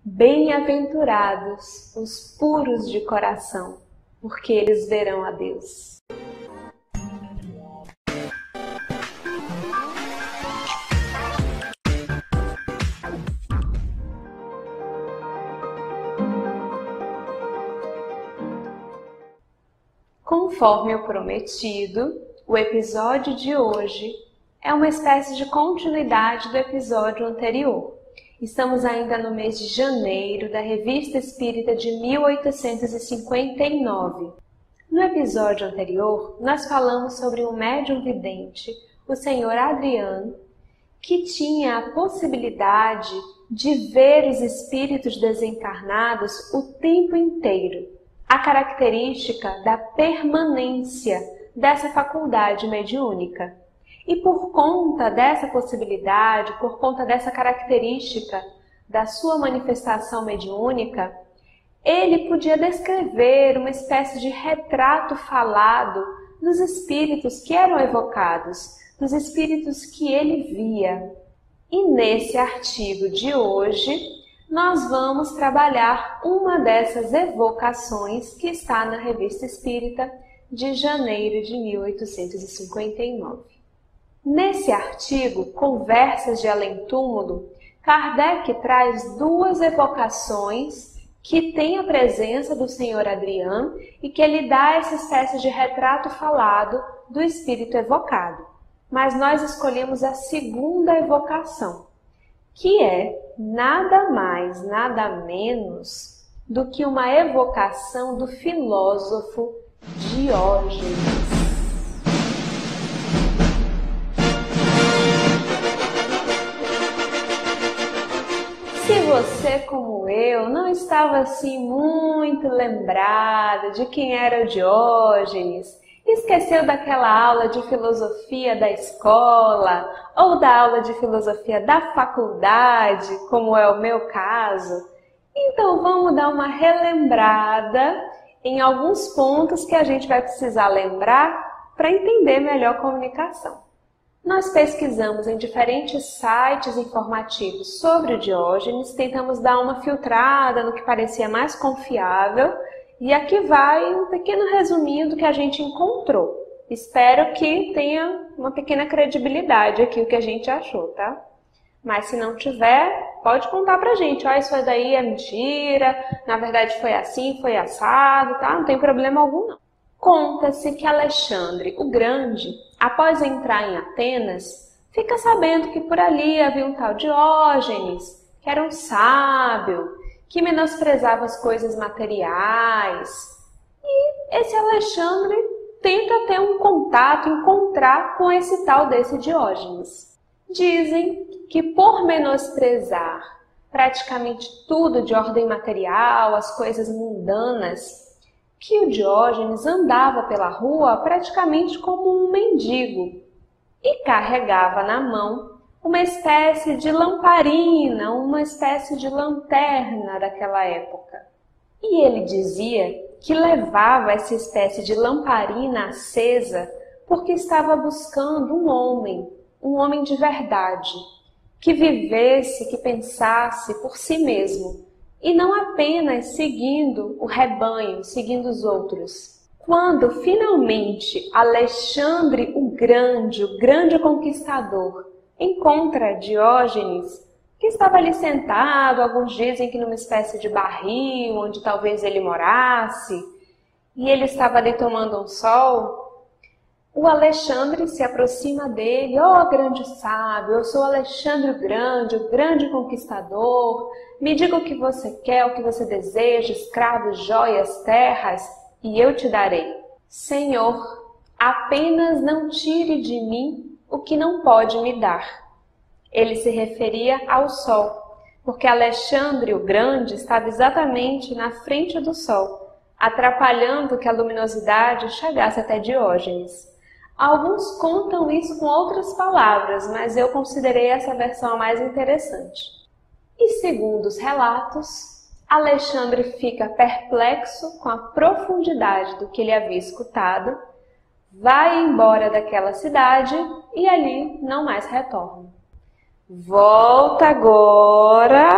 Bem-aventurados os puros de coração, porque eles verão a Deus. Conforme o prometido, o episódio de hoje é uma espécie de continuidade do episódio anterior. Estamos ainda no mês de janeiro da Revista Espírita de 1859. No episódio anterior, nós falamos sobre um médium vidente, o senhor Adriano, que tinha a possibilidade de ver os espíritos desencarnados o tempo inteiro. A característica da permanência dessa faculdade mediúnica. E por conta dessa possibilidade, por conta dessa característica da sua manifestação mediúnica, ele podia descrever uma espécie de retrato falado dos espíritos que eram evocados, dos espíritos que ele via. E nesse artigo de hoje, nós vamos trabalhar uma dessas evocações que está na Revista Espírita de janeiro de 1859. Nesse artigo, Conversas de Além-Túmulo, Kardec traz duas evocações que têm a presença do senhor Adriano e que ele dá essa espécie de retrato falado do espírito evocado. Mas nós escolhemos a segunda evocação, que é nada mais, nada menos do que uma evocação do filósofo Diógenes. Se você, como eu, não estava assim muito lembrado de quem era o Diógenes, esqueceu daquela aula de filosofia da escola ou da aula de filosofia da faculdade, como é o meu caso, então vamos dar uma relembrada em alguns pontos que a gente vai precisar lembrar para entender melhor a comunicação. Nós pesquisamos em diferentes sites informativos sobre o Diógenes, tentamos dar uma filtrada no que parecia mais confiável e aqui vai um pequeno resuminho do que a gente encontrou. Espero que tenha uma pequena credibilidade aqui o que a gente achou, tá? Mas se não tiver, pode contar pra gente. Ó, isso daí é mentira, na verdade foi assim, foi assado, tá? Não tem problema algum não. Conta-se que Alexandre o Grande, após entrar em Atenas, fica sabendo que por ali havia um tal Diógenes, que era um sábio, que menosprezava as coisas materiais. E esse Alexandre tenta ter um contato, encontrar com esse tal desse Diógenes. Dizem que por menosprezar praticamente tudo de ordem material, as coisas mundanas, que o Diógenes andava pela rua praticamente como um mendigo e carregava na mão uma espécie de lamparina, uma espécie de lanterna daquela época. E ele dizia que levava essa espécie de lamparina acesa porque estava buscando um homem de verdade, que vivesse, que pensasse por si mesmo, e não apenas seguindo o rebanho, seguindo os outros. Quando finalmente Alexandre o grande conquistador, encontra Diógenes, que estava ali sentado, alguns dizem que numa espécie de barril, onde talvez ele morasse, e ele estava ali tomando um sol, o Alexandre se aproxima dele. Ó, grande sábio, eu sou Alexandre o grande conquistador. Me diga o que você quer, o que você deseja, escravos, joias, terras, e eu te darei. Senhor, apenas não tire de mim o que não pode me dar. Ele se referia ao sol, porque Alexandre o Grande estava exatamente na frente do sol, atrapalhando que a luminosidade chegasse até Diógenes. Alguns contam isso com outras palavras, mas eu considerei essa versão a mais interessante. E segundo os relatos, Alexandre fica perplexo com a profundidade do que ele havia escutado, vai embora daquela cidade e ali não mais retorna. Volta agora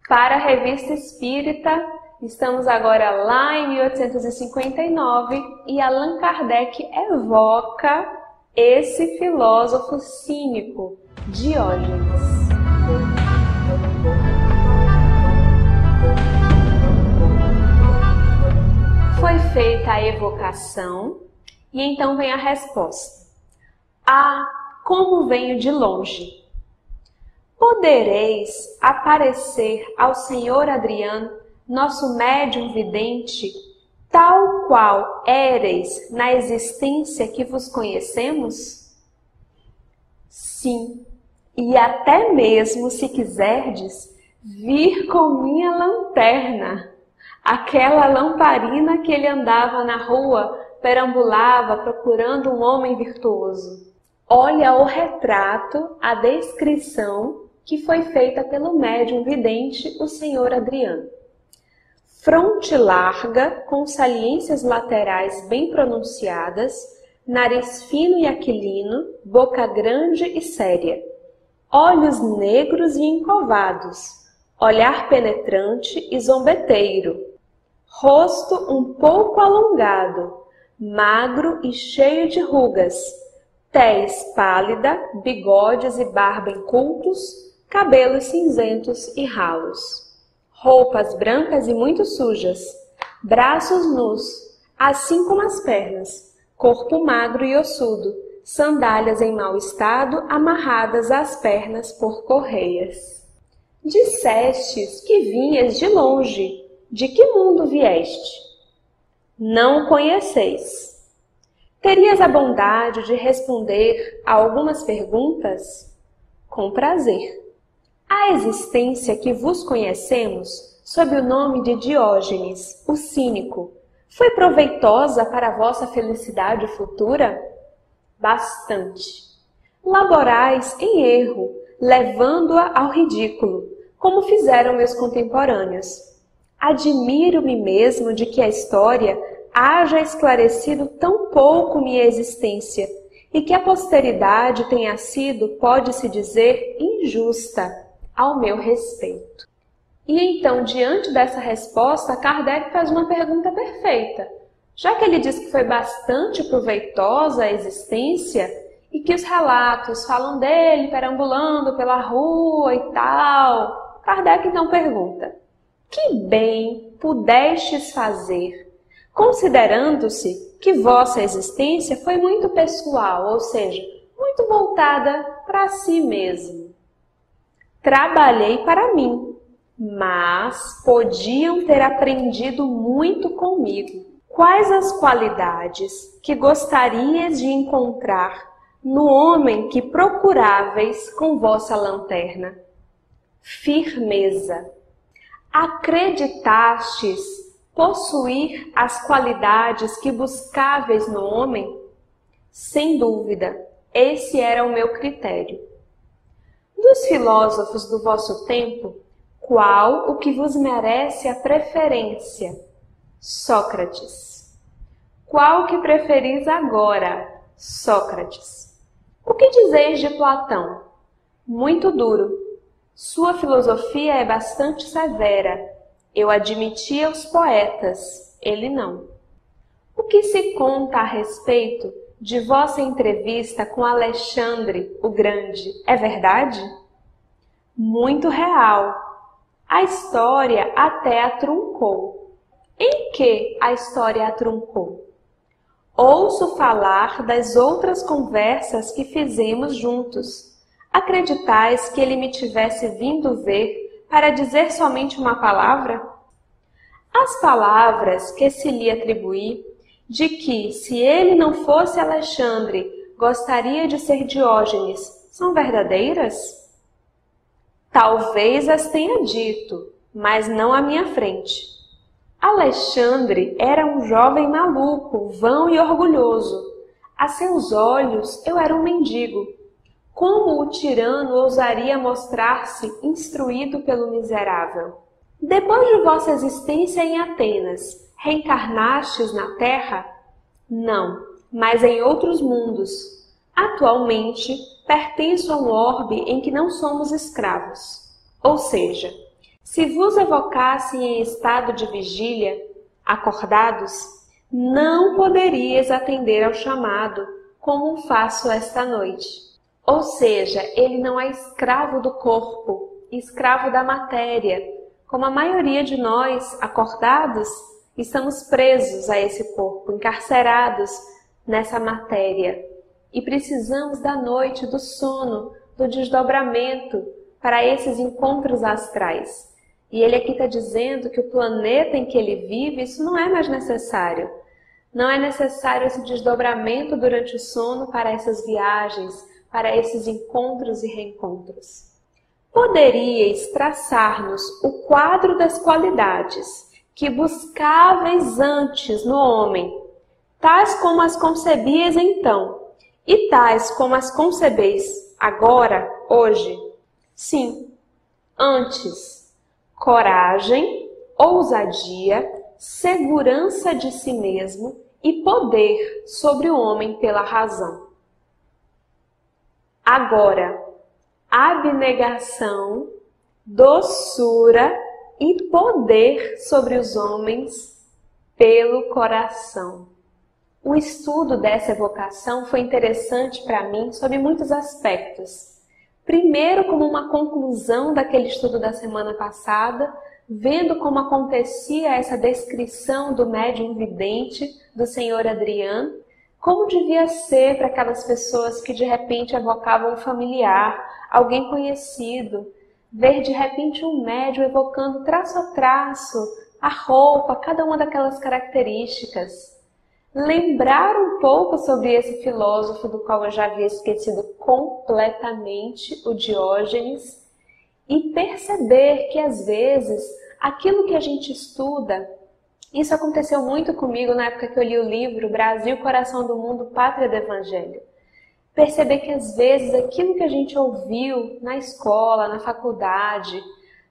para a Revista Espírita. Estamos agora lá em 1859 e Allan Kardec evoca esse filósofo cínico, Diógenes. Foi feita a evocação e então vem a resposta. Ah, como venho de longe! Podereis aparecer ao senhor Adriano, nosso médium vidente, tal qual éreis na existência que vos conhecemos? Sim, e até mesmo, se quiserdes, vir com minha lanterna, aquela lamparina que ele andava na rua, perambulava procurando um homem virtuoso. Olha o retrato, a descrição que foi feita pelo médium vidente, o senhor Adriano. Fronte larga, com saliências laterais bem pronunciadas, nariz fino e aquilino, boca grande e séria, olhos negros e encovados, olhar penetrante e zombeteiro, rosto um pouco alongado, magro e cheio de rugas, tez pálida, bigodes e barba incultos, cabelos cinzentos e ralos, roupas brancas e muito sujas, braços nus, assim como as pernas, corpo magro e ossudo, sandálias em mau estado amarradas às pernas por correias. Dissestes que vinhas de longe, de que mundo vieste? Não o conheceis. Terias a bondade de responder a algumas perguntas? Com prazer. A existência que vos conhecemos, sob o nome de Diógenes, o cínico, foi proveitosa para a vossa felicidade futura? Bastante. Laborais em erro, levando-a ao ridículo, como fizeram meus contemporâneos. Admiro-me mesmo de que a história haja esclarecido tão pouco minha existência e que a posteridade tenha sido, pode-se dizer, injusta ao meu respeito. E então, diante dessa resposta, Kardec faz uma pergunta perfeita. Já que ele diz que foi bastante proveitosa a existência e que os relatos falam dele perambulando pela rua e tal, Kardec então pergunta: que bem pudestes fazer, considerando-se que vossa existência foi muito pessoal, ou seja, muito voltada para si mesmo? Trabalhei para mim, mas podiam ter aprendido muito comigo. Quais as qualidades que gostarias de encontrar no homem que procuráveis com vossa lanterna? Firmeza. Acreditastes possuir as qualidades que buscáveis no homem? Sem dúvida, esse era o meu critério. Dos filósofos do vosso tempo, qual o que vos merece a preferência? Sócrates. Qual que preferis agora? Sócrates. O que dizeis de Platão? Muito duro. Sua filosofia é bastante severa. Eu admitia os poetas, ele não. O que se conta a respeito de vossa entrevista com Alexandre o Grande é verdade? Muito real. A história até a truncou. Em que a história a truncou? Ouço falar das outras conversas que fizemos juntos. Acreditais que ele me tivesse vindo ver para dizer somente uma palavra? As palavras que se lhe atribuí, de que, se ele não fosse Alexandre, gostaria de ser Diógenes, são verdadeiras? Talvez as tenha dito, mas não à minha frente. Alexandre era um jovem maluco, vão e orgulhoso. A seus olhos eu era um mendigo. Como o tirano ousaria mostrar-se instruído pelo miserável? Depois de vossa existência em Atenas, reencarnastes na Terra? Não, mas em outros mundos. Atualmente, pertenço a um orbe em que não somos escravos. Ou seja, Se vos evocassem em estado de vigília, acordados, não poderíeis atender ao chamado, como faço esta noite. Ou seja, ele não é escravo do corpo, escravo da matéria. Como a maioria de nós, acordados, estamos presos a esse corpo, encarcerados nessa matéria. E precisamos da noite, do sono, do desdobramento para esses encontros astrais. E ele aqui está dizendo que o planeta em que ele vive, isso não é mais necessário. Não é necessário esse desdobramento durante o sono para essas viagens, para esses encontros e reencontros. Poderíeis traçar-nos o quadro das qualidades que buscáveis antes no homem, tais como as concebíeis então, e tais como as concebeis agora, hoje? Sim, antes. Coragem, ousadia, segurança de si mesmo e poder sobre o homem pela razão. Agora, abnegação, doçura e poder sobre os homens pelo coração. O estudo dessa evocação foi interessante para mim sob muitos aspectos. Primeiro, como uma conclusão daquele estudo da semana passada, vendo como acontecia essa descrição do médium vidente do senhor Adriano, como devia ser para aquelas pessoas que de repente evocavam um familiar, alguém conhecido, ver de repente um médium evocando traço a traço, a roupa, cada uma daquelas características. Lembrar um pouco sobre esse filósofo do qual eu já havia esquecido completamente, o Diógenes, e perceber que às vezes aquilo que a gente estuda, isso aconteceu muito comigo na época que eu li o livro Brasil, Coração do Mundo, Pátria do Evangelho. Perceber que às vezes aquilo que a gente ouviu na escola, na faculdade,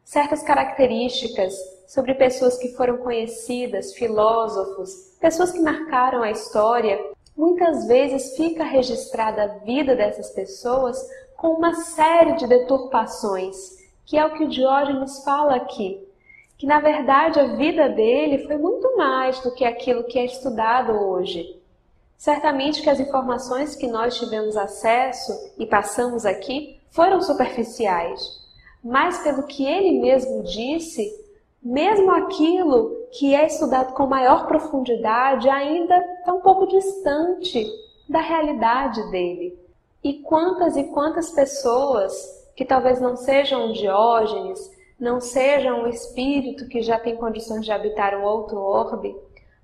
certas características sobre pessoas que foram conhecidas, filósofos, pessoas que marcaram a história, muitas vezes fica registrada a vida dessas pessoas com uma série de deturpações, que é o que o Diógenes fala aqui, que na verdade a vida dele foi muito mais do que aquilo que é estudado hoje. Certamente que as informações que nós tivemos acesso e passamos aqui foram superficiais, mas pelo que ele mesmo disse, mesmo aquilo que é estudado com maior profundidade ainda está um pouco distante da realidade dele. E quantas pessoas que talvez não sejam Diógenes, não sejam um espírito que já tem condições de habitar um outro orbe,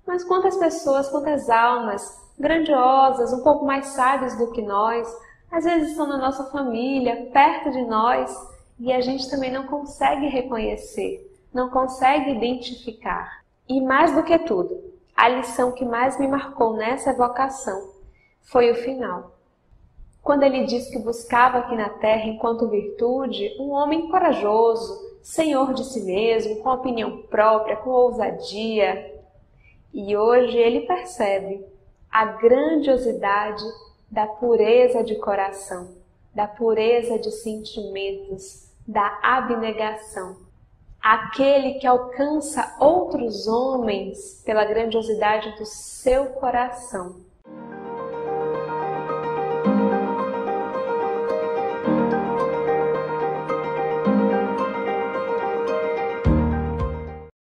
mas quantas pessoas, quantas almas grandiosas, um pouco mais sábias do que nós, às vezes estão na nossa família, perto de nós, e a gente também não consegue reconhecer, não consegue identificar. E mais do que tudo, a lição que mais me marcou nessa evocação foi o final. Quando ele diz que buscava aqui na terra, enquanto virtude, um homem corajoso, senhor de si mesmo, com opinião própria, com ousadia. E hoje ele percebe a grandiosidade da pureza de coração, da pureza de sentimentos, da abnegação. Aquele que alcança outros homens pela grandiosidade do seu coração.